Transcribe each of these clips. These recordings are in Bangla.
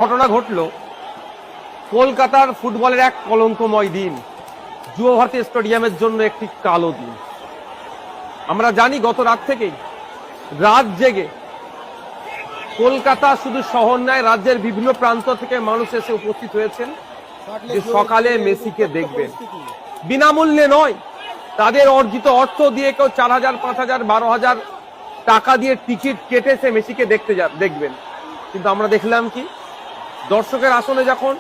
ঘটনা ঘটলো কলকাতার ফুটবলের এক কলঙ্কময় দিন, যুব ভারতী স্টেডিয়ামের জন্য একটি কালো দিন। আমরা জানি গত রাত থেকেই রাত জেগে কলকাতা শুধু শহর নয়, রাজ্যের বিভিন্ন প্রান্ত থেকে মানুষ এসে উপস্থিত হয়েছেন যে সকালে মেসিকে দেখবেন। বিনামূল্যে নয়, তাদের অর্জিত অর্থ দিয়ে কেউ 4,000, 5,000, 12,000 টাকা দিয়ে টিকিট কেটে সে মেসিকে দেখবেন। কিন্তু আমরা দেখলাম কি, দর্শকের আসনে যখন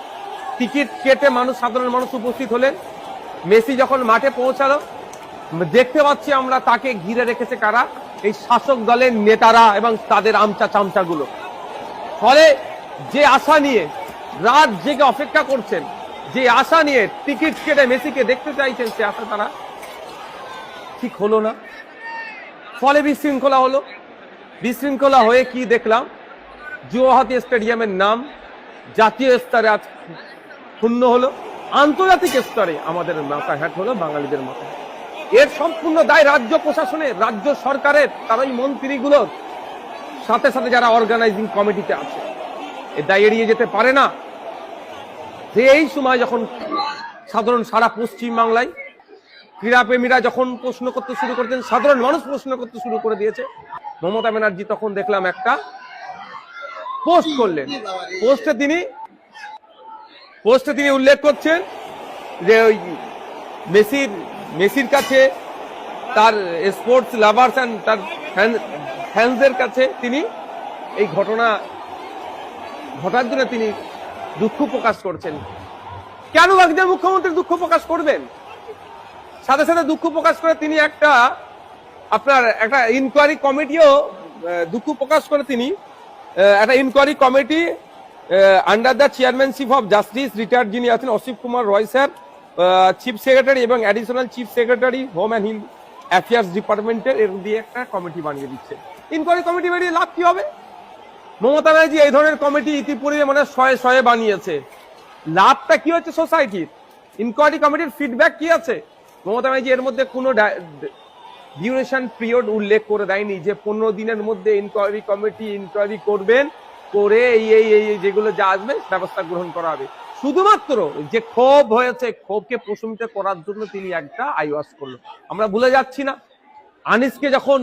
টিকিট কেটে সাধারণ মানুষ উপস্থিত হলেন, মেসি যখন মাঠে পৌঁছালো, দেখতে পাচ্ছি আমরা তাকে ঘিরে রেখেছে কারা? এই শাসক দলের নেতারা এবং তাদের আমচা চামচাগুলো। ফলে যে আশা নিয়ে রাত জেগে অপেক্ষা করছেন, যে আশা নিয়ে টিকিট কেটে মেসিকে দেখতে চাইছেন, সে আশা তারা ঠিক হলো না। ফলে বিশৃঙ্খলা হলো। বিশৃঙ্খলা হয়ে কি দেখলাম, যুব ভারতী স্টেডিয়ামের নাম জাতীয় স্তরে আজ ক্ষুণ্ণ হলো, আন্তর্জাতিক স্তরে আমাদের মাথা হ্যাট হলো, বাঙালিদের মাথা। এর সম্পূর্ণ দায় রাজ্য প্রশাসনের, রাজ্য সরকারের, তারাই মন্ত্রীগুলোর, সাথে সাথে যারা অর্গানাইজিং কমিটিতে আছে। এর দায় এড়িয়ে যেতে পারে না যে এই সময় যখন সারা পশ্চিম বাংলায় ক্রীড়াপ্রেমীরা যখন প্রশ্ন করতে শুরু করতেন, সাধারণ মানুষ প্রশ্ন করতে শুরু করে দিয়েছে, মমতা ব্যানার্জি তখন দেখলাম একটা পোস্ট করলেন। পোস্টে তিনি উল্লেখ করছেন যে ওই মেসির কাছে, তার স্পোর্টস লাভার্স এন্ড তার ফ্যান্সদের কাছে তিনি এই ঘটনা ঘটার জন্য তিনি দুঃখ প্রকাশ করছেন। কেন একজন মুখ্যমন্ত্রী দুঃখ প্রকাশ করবেন? সাথে সাথে দুঃখ প্রকাশ করে তিনি একটা ইনকোয়ারি কমিটিও দুঃখ প্রকাশ করে তিনি একটা inquiry committee under the chairmanship of justice retired যিনি আছেন Asit Kumar Roy sir, chief secretary এবং additional chief secretary home and hill affairs ডিপার্টমেন্টের, এর দিয়ে একটা কমিটি বানিয়ে দিচ্ছে। ইনকোয়ারি কমিটি বানিয়ে লাভ কি হবে? মমতা ব্যানার্জি এই ধরনের কমিটি ইতিপূর্বে মানে শয়ে বানিয়েছে। লাভটা কি হচ্ছে সোসাইটির? ইনকোয়ারি কমিটির ফিডব্যাক কি আছে? মমতা ব্যানার্জি এর মধ্যে কোনো ডিউরেশন পিরিয়ড উল্লেখ করে দেয়নি যে 15 দিনের মধ্যে ইনকোয়ারি কমিটি ইনকোয়ারি করবেন, করে এই যেগুলো যা আসবে ব্যবস্থা গ্রহণ করা হবে। শুধুমাত্র যে ক্ষোভ হয়েছে, ক্ষোভকে প্রশমিত করার জন্য তিনি একটা আইওয়াস করলো। আমরা ভুলে যাচ্ছি না, আনিসকে যখন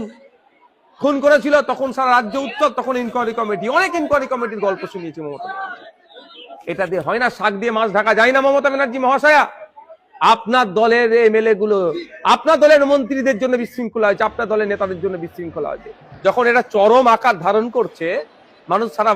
খুন করেছিল তখন সারা রাজ্য উত্তর, তখন ইনকোয়ারি কমিটি, অনেক ইনকোয়ারি কমিটির গল্প শুনিয়েছে মমতা ব্যানার্জি। এটা দিয়ে হয় না, শাক দিয়ে মাছ ঢাকা যায় না মমতা ব্যানার্জি মহাশয়া। আপনার দলের এমএলএ গুলো, আপনার দলের মন্ত্রীদের জন্য বিশৃঙ্খলা হয়েছে, আপনার দলের নেতাদের জন্য বিশৃঙ্খলা হয়েছে। যখন এটা চরম আকার ধারণ করছে, মানুষ সারা